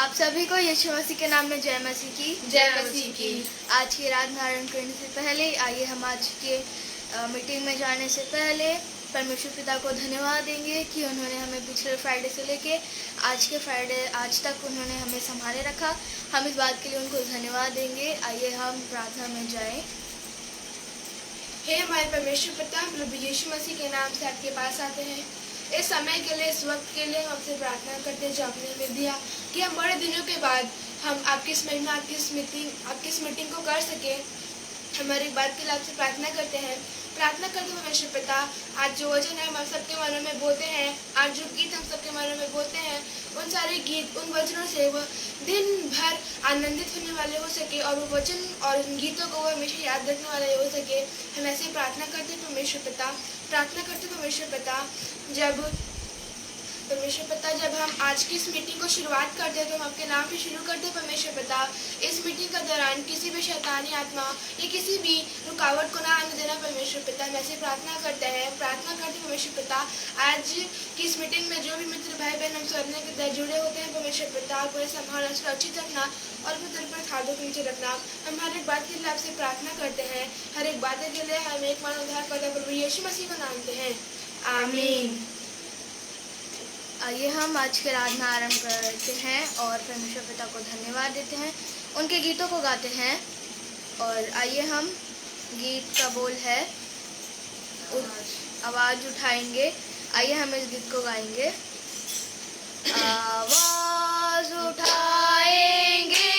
आप सभी को यीशु मसीह के नाम में जय मसीह की। जय मसीह की। आज की रात धारण करने से पहले आइए हम आज के मीटिंग में जाने से पहले परमेश्वर पिता को धन्यवाद देंगे कि उन्होंने हमें पिछले फ्राइडे से लेके आज के फ्राइडे आज तक उन्होंने हमें संभाले रखा। हम इस बात के लिए उनको धन्यवाद देंगे। आइए हम प्रार्थना में जाएं। हे हमारे परमेश्वर पिता, प्रभु यीशु मसीह के नाम से आपके पास आते हैं। इस समय के लिए, इस वक्त के लिए हम आपसे प्रार्थना करते हैं जो आपने हमें दिया कि हम बड़े दिनों के बाद हम आपकी इस महिमा, आपकी इस मीटिंग को कर सके। हमारी एक बात के लिए आपसे प्रार्थना करते हैं परमेश्वर पिता, आज जो वचन है हम सबके मनों में बोलते हैं, आज जो गीत हम सबके मनों में बोलते हैं, उन सारे गीत, उन वचनों से वो दिन भर आनंदित होने वाले हो सके और वो वचन और उन गीतों को वो हमेशा याद रखने वाले हो सके। हम ऐसे प्रार्थना करते हैं परमेश्वर पिता। जब हम आज की इस मीटिंग को शुरुआत करते हैं तो हम आपके नाम से शुरू करते हैं परमेश्वर पिता। इस मीटिंग के दौरान किसी भी शैतानी आत्मा या किसी भी रुकावट को ना आने देना परमेश्वर पिता। हम ऐसे प्रार्थना करते हैं परमेश्वर पिता। आज की इस मीटिंग में जो भी मित्र भाई बहन हम सुनने के तहत जुड़े होते हैं परमेश्वर पिता, पूरे संभालना, सुरक्षित रखना और अपने दिल पर खादों के नीचे रखना। हम हर एक बात के लिए आपसे प्रार्थना करते हैं। हर एक बात के लिए हम एक मान उद्धार करते प्रभु यीशु मसीह को नामते हैं, आमीन। आइए हम आज की आराधना आरंभ करते हैं और परमेश्वर पिता को धन्यवाद देते हैं, उनके गीतों को गाते हैं। और आइए हम गीत का बोल है आवाज उठाएंगे। आइए हम इस गीत को गाएंगे। आवाज उठाएंगे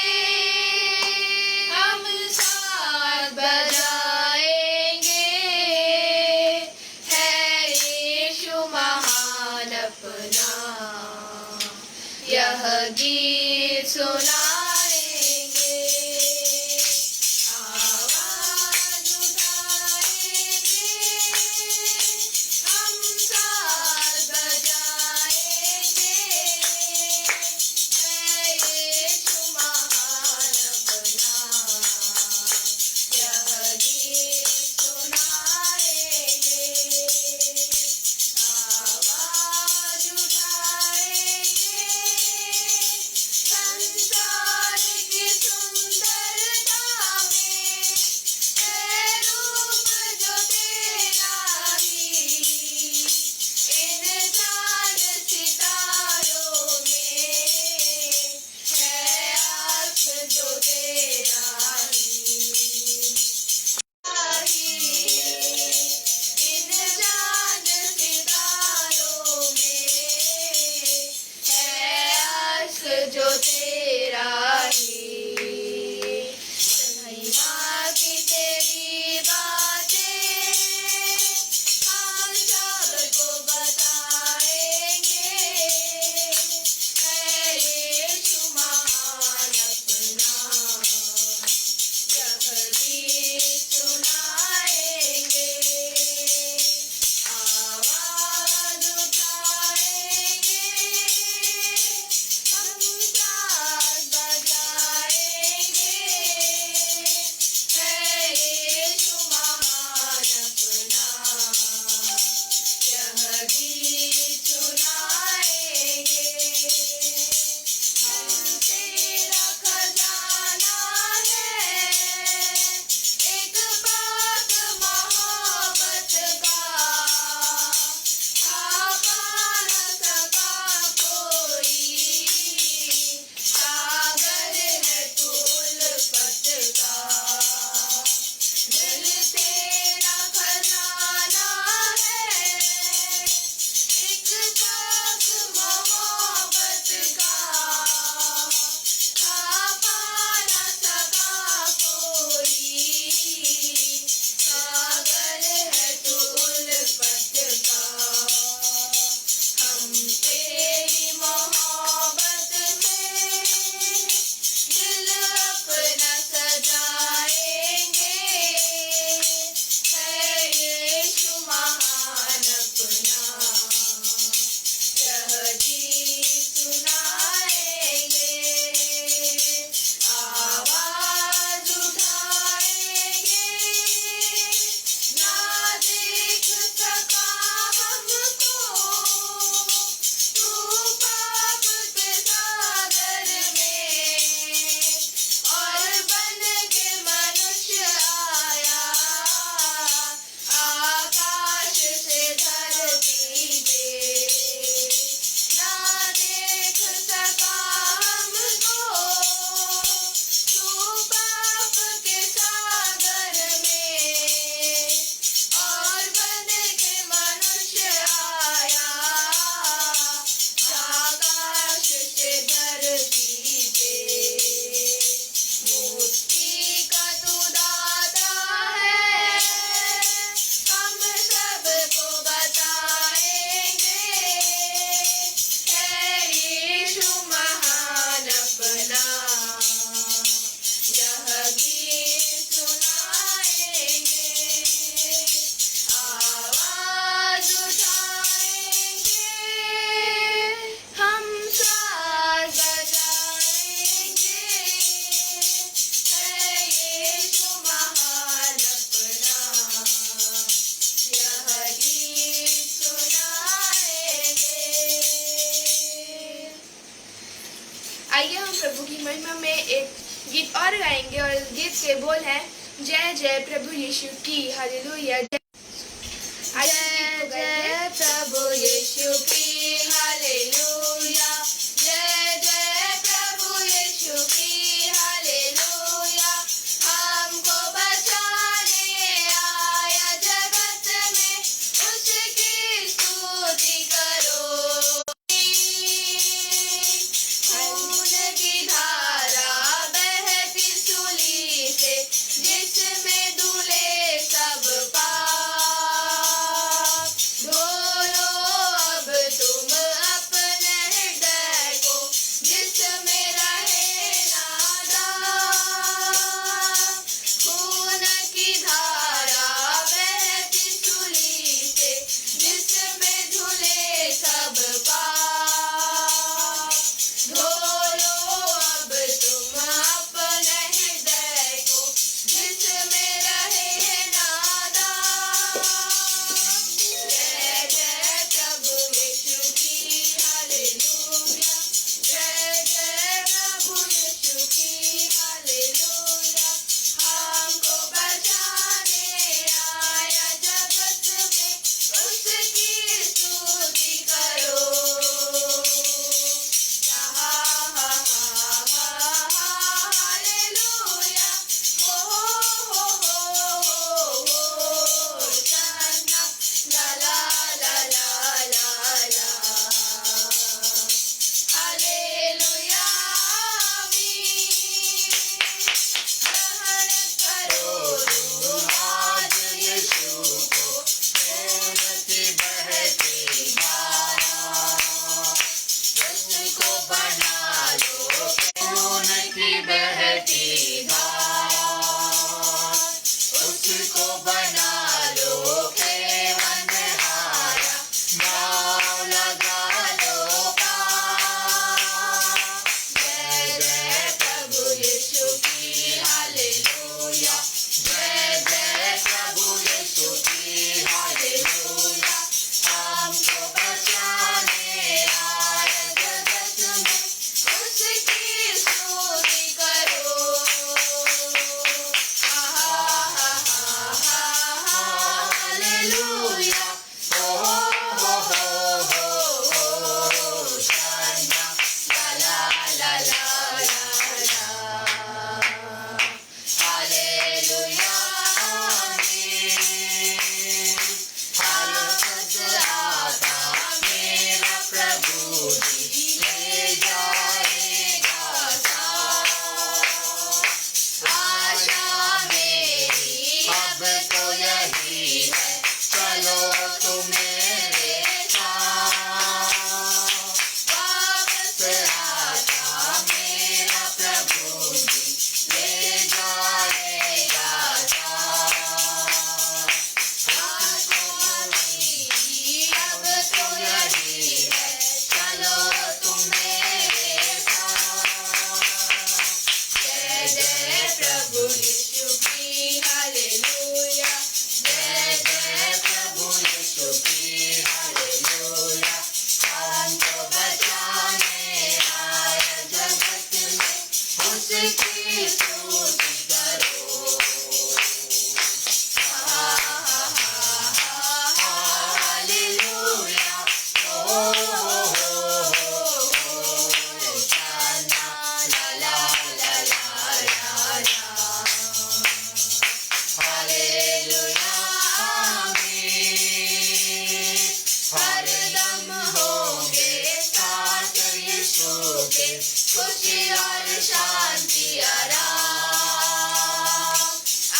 हम, साथ बजाएंगे, है यीशु महान अपना, यह गीत सुनाएंगे। आवाज उठाएंगे हम, साथ बजाएंगे, है यीशु महान अपना, यह गीत सुनाएंगे। आवाज उठाएंगे संसार आइए हम प्रभु की महिमा में एक गीत और गाएंगे और इस गीत के बोल हैं जय जय प्रभु यीशु की हालेलुया। जय जय प्रभु यीशु की हालेलुया, जय जय प्रभु यीशु की हालेलुया। हमको बचाने आया जगत में, उसकी स्तुति करो। खून की धारा बहती सूली से, जिसमें धुले सब पाप। धो लो अब तुम अपने हृदय को, जिसमें रहे ना दाग। खून की धारा बहती सूली से, जिसमें धुले सब पाप। धो लो अब तुम अपने हृदय को, जिसमें रहे ना दाग। जय जय प्रभु यीशु की हालेलुया, जय जय प्रभु यीशु की हालेलुया। हमको बचाने आया जगत में, उसकी स्तुति करो। हालेलुया, होशाना, ला ला ला ला ला। हालेलुया, आमीन। ग्रहण करो तुम आज यीशु को, खून की बहती धारा। उसको बना लो खून की बहती धारा, उसको बना लो केवनहारा। नाव लगा लो पार। जय जय प्रभु यीशु की हालेलुया, जय जय प्रभु यीशु की हालेलुया। हमको बचाने आया जगत में, उसकी स्तुति करो। हालेलुया, होशाना, ला ला ला ला। हालेलुया, आमीन। हाल आता मेरा प्रभु जी, ले जाएगा साथ। आशा मेरी अब तो यही है, चलो तुम मेरे साथ। वापस आता मेरा प्रभु जी, ले जाएगा साथ। आशा मेरी अब तो यही है, चलो तुम मेरे साथ। जय जय प्रभु यीशु की हालेलुया, जय जय प्रभु यीशु की हालेलुया। हमको बचाने आया जगत में, उसकी स्तुति करो। हालेलुया, होशाना, ला ला ला ला ला। हालेलुया, आमीन। हरदम होंगे साथ यीशु के, खुशी और शांति आराम।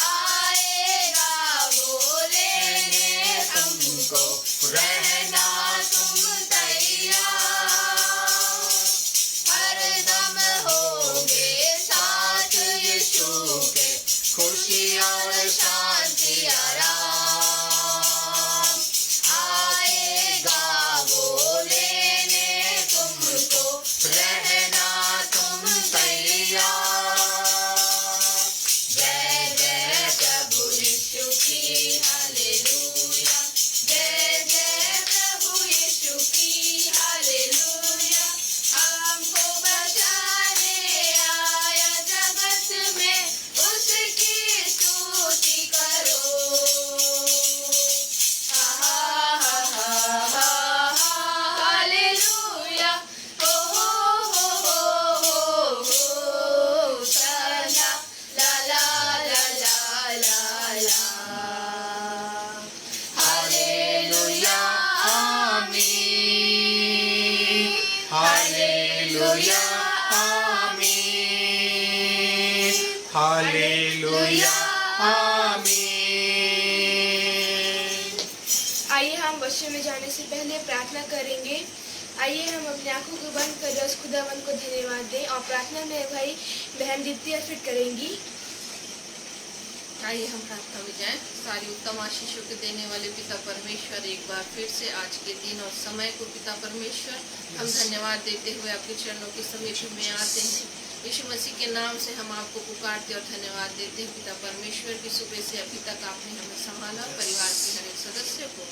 आएगा वो लेने तुमको, रहना तुम तैयार। हरदम होंगे साथ यीशु के, खुशी और शांति आराम। आएगा वो लेने तुमको, रहना तुम हालेलुया आमीन। आइए हम वचन में जाने से पहले प्रार्थना करेंगे। आइए हम अपनी आंखों को बंद कर उस खुदावन को धन्यवाद दें और प्रार्थना में भाई बहन दीप्ति अर्पित करेंगी। आइए हम प्रार्थना में जाएं। सारी उत्तम आशीषों के देने वाले पिता परमेश्वर, एक बार फिर से आज के दिन और समय को पिता परमेश्वर हम धन्यवाद देते हुए आपके चरणों के समीप में आते हैं। यीशु मसीह के नाम से हम आपको पुकारते और धन्यवाद देते हैं पिता परमेश्वर की सुबह से अभी तक आपने हमें संभाला, परिवार के हर एक सदस्य को,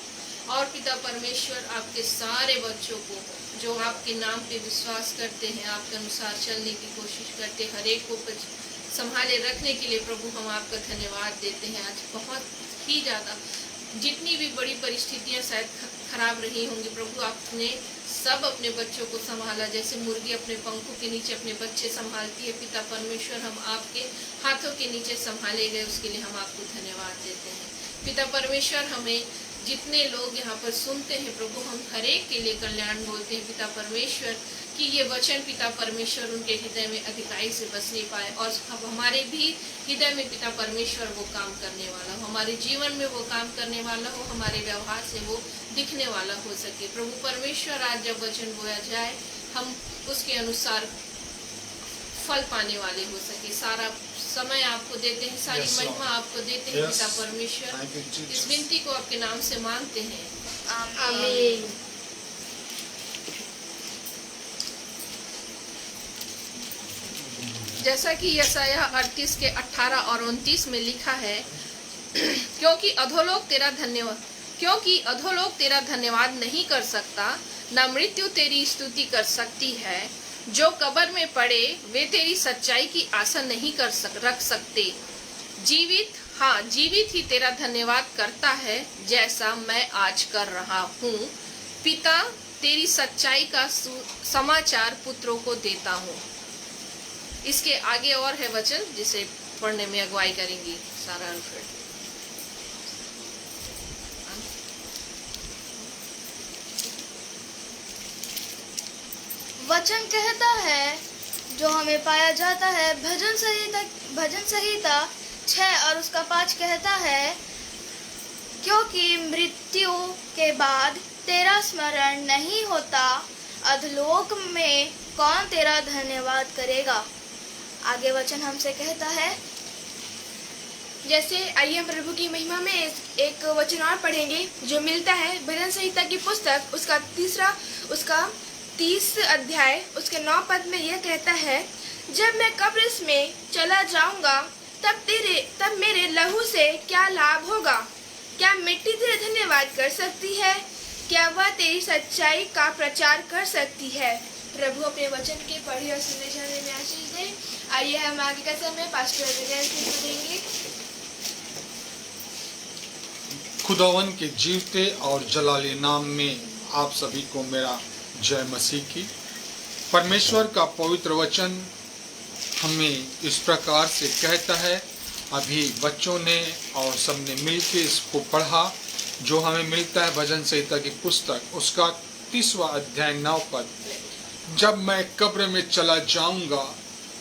और पिता परमेश्वर आपके सारे बच्चों को जो आपके नाम पे विश्वास करते हैं, आपके अनुसार चलने की कोशिश करते, हर एक को संभाले रखने के लिए प्रभु हम आपका धन्यवाद देते हैं। आज बहुत ही ज़्यादा जितनी भी बड़ी परिस्थितियां शायद खराब रही होंगी प्रभु, आपने सब अपने बच्चों को संभाला, जैसे मुर्गी अपने पंखों के नीचे अपने बच्चे संभालती है। पिता परमेश्वर हम आपके हाथों के नीचे संभाले गए, उसके लिए हम आपको धन्यवाद देते हैं। पिता परमेश्वर हमें जितने लोग यहाँ पर सुनते हैं प्रभु, हम हर एक के लिए कल्याण बोलते हैं पिता परमेश्वर, कि ये वचन पिता परमेश्वर उनके हृदय में अधिकाई से बसने पाए और हमारे भी हृदय में पिता परमेश्वर वो काम करने वाला हो, हमारे जीवन में वो काम करने वाला हो, हमारे व्यवहार से वो दिखने वाला हो सके। प्रभु परमेश्वर आज जब वचन बोया जाए हम उसके अनुसार फल पाने वाले हो सके। सारा समय आपको देते हैं, सारी महिमा आपको देते हैं पिता परमेश्वर। इस विनती को आपके नाम से मांगते हैं, आमीन। जैसा कि यशायाह 38 के 18 और 29 में लिखा है, क्योंकि अधोलोक तेरा धन्यवाद नहीं कर सकता, न मृत्यु तेरी स्तुति कर सकती है। जो कब्र में पड़े वे तेरी सच्चाई की आशा नहीं रख सकते। जीवित ही तेरा धन्यवाद करता है, जैसा मैं आज कर रहा हूँ। पिता, तेरी सच्चाई का समाचार पुत्रों को देता हूँ। इसके आगे और है वचन जिसे पढ़ने में अगुवाई करेंगी सारा अल्फ्रेड। वचन कहता है जो हमें पाया जाता है, भजन संहिता 6 और उसका 5 कहता है, क्योंकि मृत्यु के बाद तेरा स्मरण नहीं होता, अधोलोक में कौन तेरा धन्यवाद करेगा। आगे वचन हमसे कहता है, जैसे आइए हम प्रभु की महिमा में एक वचन और पढ़ेंगे जो मिलता है भजन संहिता की पुस्तक उसका 30 अध्याय उसके 9 पद में यह कहता है, जब मैं कब्र में चला जाऊंगा तब मेरे लहू से क्या लाभ होगा। क्या मिट्टी तेरे धन्यवाद कर सकती है? क्या वह तेरी सच्चाई का प्रचार कर सकती है? प्रभु अपने वचन के पढ़े और सुने जाने में आशीष दे। आइए हम आगे का समय पास्टर विजय से करेंगे। खुदावन के जीवते और जलाली नाम में आप सभी को मेरा जय मसीह की। परमेश्वर का पवित्र वचन हमें इस प्रकार से कहता है, अभी बच्चों ने और सबने मिलकर इसको पढ़ा, जो हमें मिलता है भजन संहिता की पुस्तक उसका 30वां अध्याय 9 पद, जब मैं कब्र में चला जाऊंगा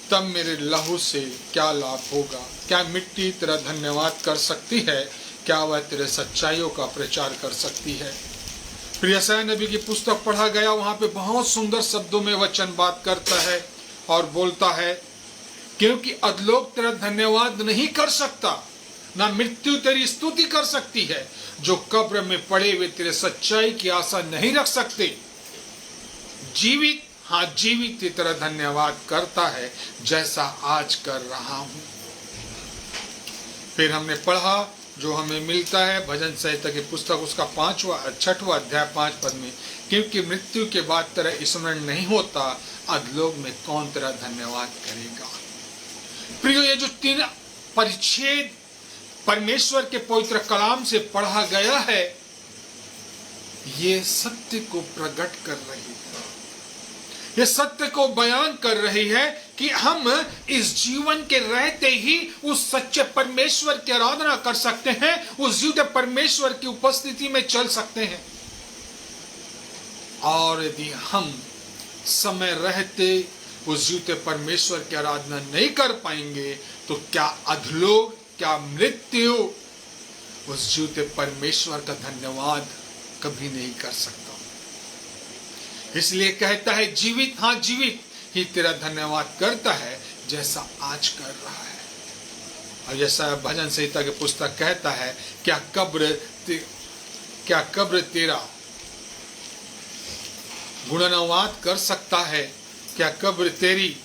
तब मेरे लहू से क्या लाभ होगा। क्या मिट्टी तेरा धन्यवाद कर सकती है? क्या वह तेरे सच्चाइयों का प्रचार कर सकती है? प्रिय यशायाह नबी की पुस्तक पढ़ा गया, वहां पे बहुत सुंदर शब्दों में वचन बात करता है और बोलता है, क्योंकि अधोलोक तेरा धन्यवाद नहीं कर सकता, ना मृत्यु तेरी स्तुति कर सकती है। जो कब्र में पड़े वे तेरे सच्चाई की आशा नहीं रख सकते। जीवित ही तेरा धन्यवाद करता है, जैसा आज कर रहा हूं। फिर हमने पढ़ा जो हमें मिलता है भजन संहिता की पुस्तक उसका 6वां अध्याय 5 पद में, क्योंकि मृत्यु के बाद तेरा स्मरण नहीं होता, अधोलोक में कौन तेरा धन्यवाद करेगा। प्रियो, ये जो 3 परिच्छेद परमेश्वर के पवित्र कलाम से पढ़ा गया है, ये सत्य को प्रकट कर रही है, ये सत्य को बयान कर रही है कि हम इस जीवन के रहते ही उस सच्चे परमेश्वर की आराधना कर सकते हैं, उस जीवते परमेश्वर की उपस्थिति में चल सकते हैं। और यदि हम समय रहते उस जीवते परमेश्वर की आराधना नहीं कर पाएंगे तो क्या अधलोक, क्या मृत्यु उस जीवते परमेश्वर का धन्यवाद कभी नहीं कर सकता। इसलिए कहता है जीवित, हाँ जीवित ही तेरा धन्यवाद करता है जैसा आज कर रहा है। और जैसा भजन संहिता के पुस्तक कहता है, क्या कब्र तेरा गुणगान कर सकता है, क्या कब्र तेरी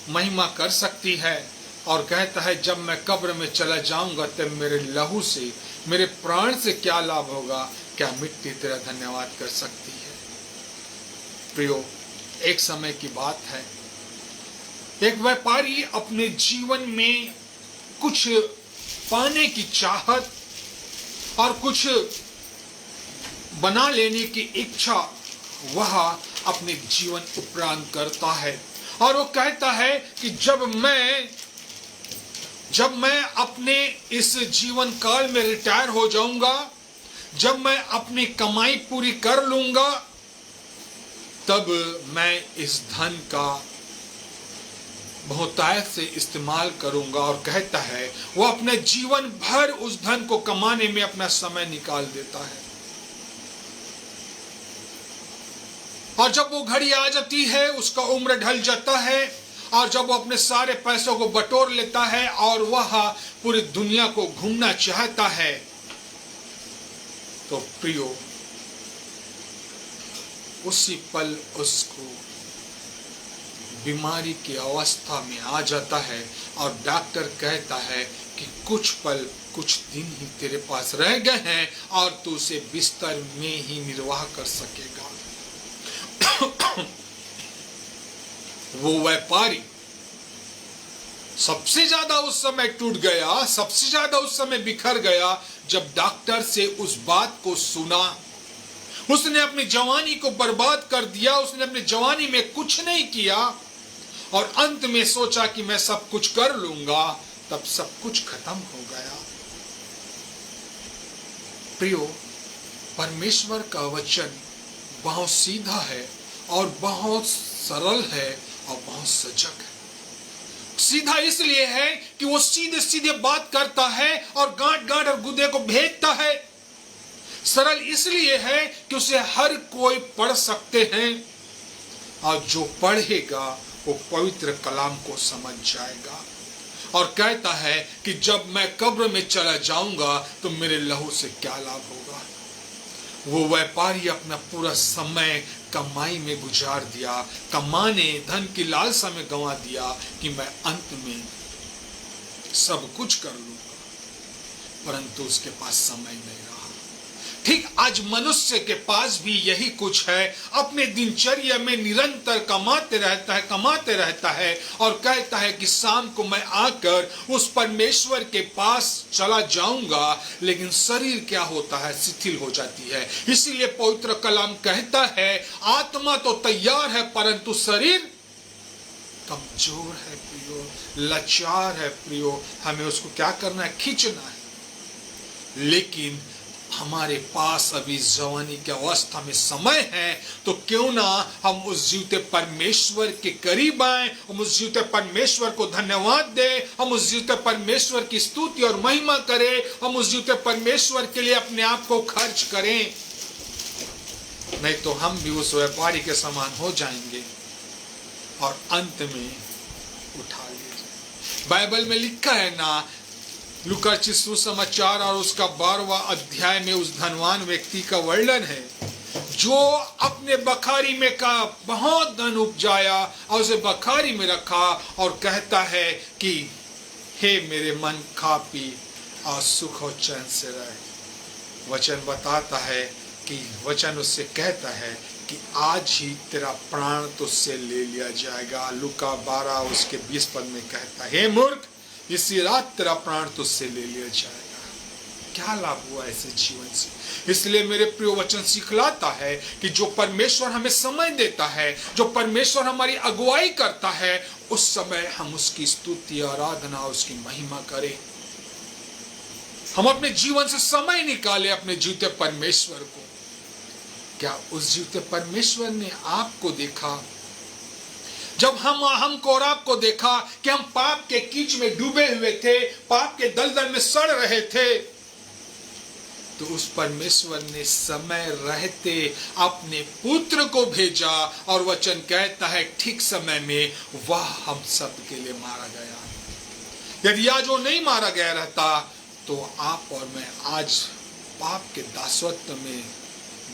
महिमा कर सकती है। और कहता है जब मैं कब्र में चला जाऊंगा तब मेरे लहू से, मेरे प्राण से क्या लाभ होगा, क्या मिट्टी तेरा धन्यवाद कर सकती है। प्रियो, एक समय की बात है, एक व्यापारी अपने जीवन में कुछ पाने की चाहत और कुछ बना लेने की इच्छा वह अपने जीवन उपरांत करता है। और वो कहता है कि जब मैं अपने इस जीवन काल में रिटायर हो जाऊंगा, जब मैं अपनी कमाई पूरी कर लूंगा, तब मैं इस धन का बहुतायत से इस्तेमाल करूंगा। और कहता है वो अपने जीवन भर उस धन को कमाने में अपना समय निकाल देता है। और जब वो घड़ी आ जाती है, उसका उम्र ढल जाता है, और जब वो अपने सारे पैसों को बटोर लेता है और वह पूरी दुनिया को घूमना चाहता है, तो प्रियो उसी पल उसको बीमारी की अवस्था में आ जाता है। और डॉक्टर कहता है कि कुछ पल, कुछ दिन ही तेरे पास रह गए हैं और तू उसे बिस्तर में ही निर्वाह कर सकेगा। वो व्यापारी सबसे ज्यादा उस समय टूट गया, सबसे ज्यादा उस समय बिखर गया जब डॉक्टर से उस बात को सुना। उसने अपनी जवानी को बर्बाद कर दिया, उसने अपनी जवानी में कुछ नहीं किया और अंत में सोचा कि मैं सब कुछ कर लूंगा, तब सब कुछ खत्म हो गया। प्रियो, परमेश्वर का वचन बहुत सीधा है और बहुत सरल है और बहुत सजग है। सीधा इसलिए है कि वो सीधे सीधे बात करता है और गांठ गांठ और गुदे को भेदता है। सरल इसलिए है कि उसे हर कोई पढ़ सकते हैं और जो पढ़ेगा वो पवित्र कलाम को समझ जाएगा। और कहता है कि जब मैं कब्र में चला जाऊंगा तो मेरे लहू से क्या लाभ होगा। वो व्यापारी अपना पूरा समय कमाई में गुजार दिया, कमाने, धन की लालसा में गंवा दिया कि मैं अंत में सब कुछ कर लूंगा, परंतु उसके पास समय नहीं रहा। ठीक आज मनुष्य के पास भी यही कुछ है। अपने दिनचर्या में निरंतर कमाते रहता है और कहता है कि शाम को मैं आकर उस परमेश्वर के पास चला जाऊंगा, लेकिन शरीर क्या होता है, शिथिल हो जाती है। इसीलिए पवित्र कलाम कहता है आत्मा तो तैयार है परंतु शरीर कमजोर है प्रियो, लाचार है प्रियो। हमें उसको क्या करना है, खींचना है। लेकिन हमारे पास अभी जवानी की अवस्था में समय है, तो क्यों ना हम उस जीवते परमेश्वर के करीब आए, हम उस जीवते परमेश्वर को धन्यवाद दें, हम उस जीवते परमेश्वर की स्तुति और महिमा करें, हम उस जीवते परमेश्वर के लिए अपने आप को खर्च करें। नहीं तो हम भी उस व्यापारी के समान हो जाएंगे और अंत में उठा लिए जाएंगे। बाइबल में लिखा है ना, लूका सुसमाचार और उसका 12वां अध्याय में उस धनवान व्यक्ति का वर्णन है जो अपने बखारी में का बहुत धन उपजाया और उसे बखारी में रखा और कहता है कि हे मेरे मन, खा पी और सुख और चैन से रहे। वचन बताता है कि वचन उससे कहता है कि आज ही तेरा प्राण तुझसे ले लिया जाएगा। लूका 12 उसके 20 पद में कहता है, हे मूर्ख, इसी रात तेरा प्राण तुझसे ले लिया जाएगा। क्या लाभ हुआ ऐसे जीवन से। इसलिए मेरे प्रिय वचन सिखलाता है कि जो परमेश्वर हमें समय देता है, जो परमेश्वर हमारी अगुवाई करता है, उस समय हम उसकी स्तुति, आराधना, उसकी महिमा करें। हम अपने जीवन से समय निकालें अपने जीवते परमेश्वर को। क्या उस जीवते परमेश्वर ने आपको देखा जब हम कोराब को देखा कि हम पाप के कीच में डूबे हुए थे, पाप के दलदल में सड़ रहे थे, तो उस परमेश्वर ने समय रहते अपने पुत्र को भेजा और वचन कहता है ठीक समय में वह हम सब के लिए मारा गया। यदि आज वो नहीं मारा गया रहता तो आप और मैं आज पाप के दासत्व में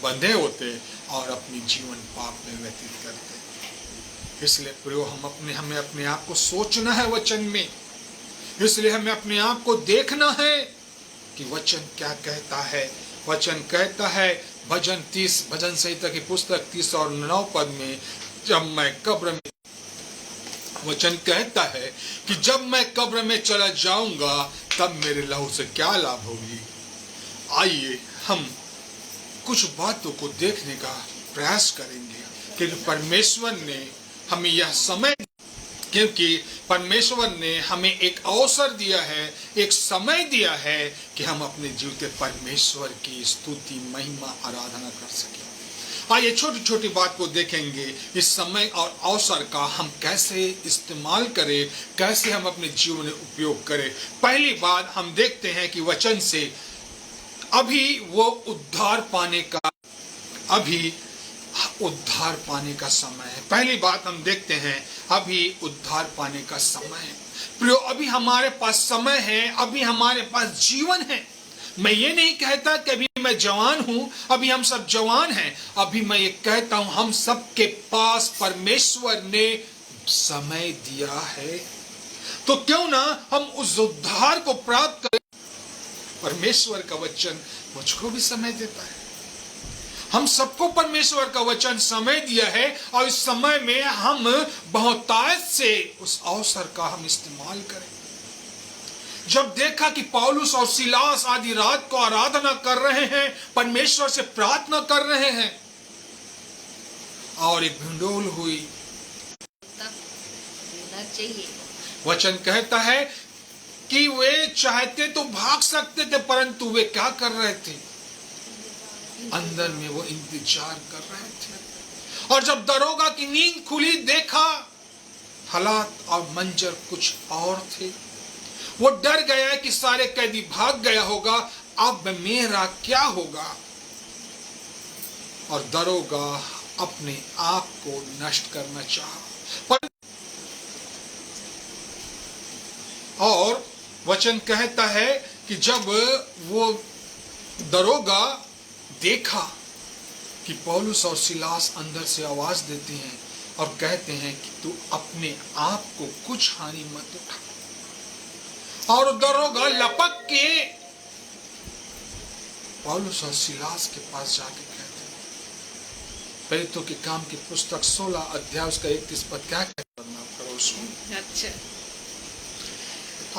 बंधे होते और अपनी जीवन पाप में व्यतीत करते। इसलिए प्रियो हमें अपने आप को सोचना है वचन में, इसलिए हमें अपने आप को देखना है कि वचन क्या कहता है। वचन कहता है भजन संहिता की पुस्तक 30 और 9 पद में, जब मैं कब्र में, वचन कहता है कि जब मैं कब्र में चला जाऊंगा तब मेरे लहू से क्या लाभ होगी। आइए हम कुछ बातों को देखने का प्रयास करेंगे क्योंकि परमेश्वर ने हमें यह समय, क्योंकि परमेश्वर ने हमें एक अवसर दिया है, एक समय दिया है कि हम अपने जीवित परमेश्वर की स्तुति, महिमा, आराधना कर सकें। आइए छोटी छोटी बात को देखेंगे, इस समय और अवसर का हम कैसे इस्तेमाल करें, कैसे हम अपने जीवन में उपयोग करें। पहली बात हम देखते हैं कि वचन से अभी वो उद्धार पाने का समय है। पहली बात हम देखते हैं अभी उद्धार पाने का समय है। प्रियो अभी हमारे पास समय है, अभी हमारे पास जीवन है। मैं ये नहीं कहता कि अभी मैं जवान हूं, अभी हम सब जवान हैं। अभी मैं ये कहता हूं हम सब के पास परमेश्वर ने समय दिया है, तो क्यों ना हम उस उद्धार को प्राप्त करें। परमेश्वर का वचन मुझको भी समय देता है, हम सबको परमेश्वर का वचन समय दिया है और इस समय में हम बहुतायत से उस अवसर का हम इस्तेमाल करें। जब देखा कि पौलुस और सिलास आधी रात को आराधना कर रहे हैं, परमेश्वर से प्रार्थना कर रहे हैं और एक भिंडोल हुई, चाहिए। वचन कहता है कि वे चाहते तो भाग सकते थे, परंतु वे क्या कर रहे थे, अंदर में वो इंतजार कर रहे थे। और जब दरोगा की नींद खुली, देखा हालात और मंजर कुछ और थे। वो डर गया कि सारे कैदी भाग गया होगा, अब मेरा क्या होगा। और दरोगा अपने आप को नष्ट करना चाहा। और वचन कहता है कि जब वो दरोगा देखा कि पौलुस और सिलास अंदर से आवाज देते हैं और कहते हैं कि तू अपने आप को कुछ हानि मत उठा, और दरोगा लपक के पौलुस और सिलास के पास जाके कहते हैं, प्रेरितों के काम की पुस्तक 16 अध्याय उसका 31 पद क्या कहता है, अच्छा।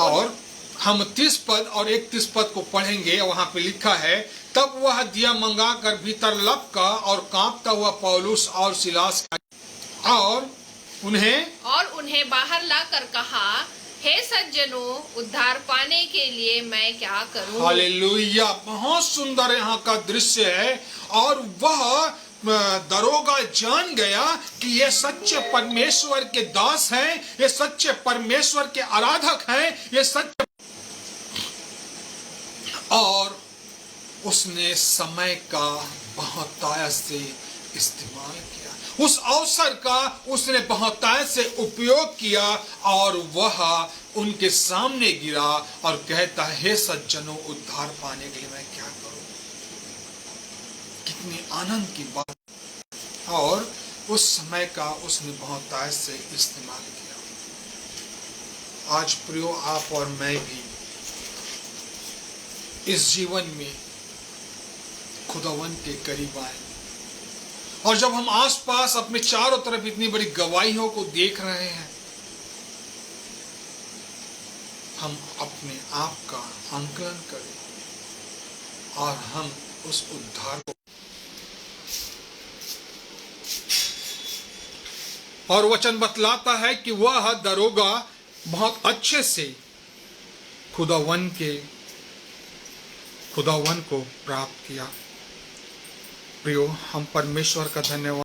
और हम 30 पद और 31 पद को पढ़ेंगे। वहां पे लिखा है, तब वह दिया मंगा कर भीतर लपका और कांपता हुआ पौलुस और सिलास और उन्हें बाहर लाकर कहा, हे सज्जनों, उद्धार पाने के लिए मैं क्या करूं। हालेलुया। बहुत सुंदर यहाँ का दृश्य है। और वह दरोगा जान गया कि ये सच्चे परमेश्वर के दास हैं, ये सच्चे परमेश्वर के आराधक हैं, ये सच्चे, और उसने समय का बहुतायत से इस्तेमाल किया, उस अवसर का उसने बहुतायत से उपयोग किया और वह उनके सामने गिरा और कहता है, हे सज्जनों, उद्धार पाने के लिए मैं क्या करूं। कितनी आनंद की बात। और उस समय का उसने बहुतायत से इस्तेमाल किया। आज प्रियो आप और मैं भी इस जीवन में खुदावन के करीब आए, और जब हम आसपास अपने चारों तरफ इतनी बड़ी गवाहियों को देख रहे हैं, हम अपने आप का आंकलन करें और हम उस उद्धार को, और वचन बतलाता है कि वह दरोगा बहुत अच्छे से खुदावन को प्राप्त किया। प्रियो, हम परमेश्वर का धन्यवाद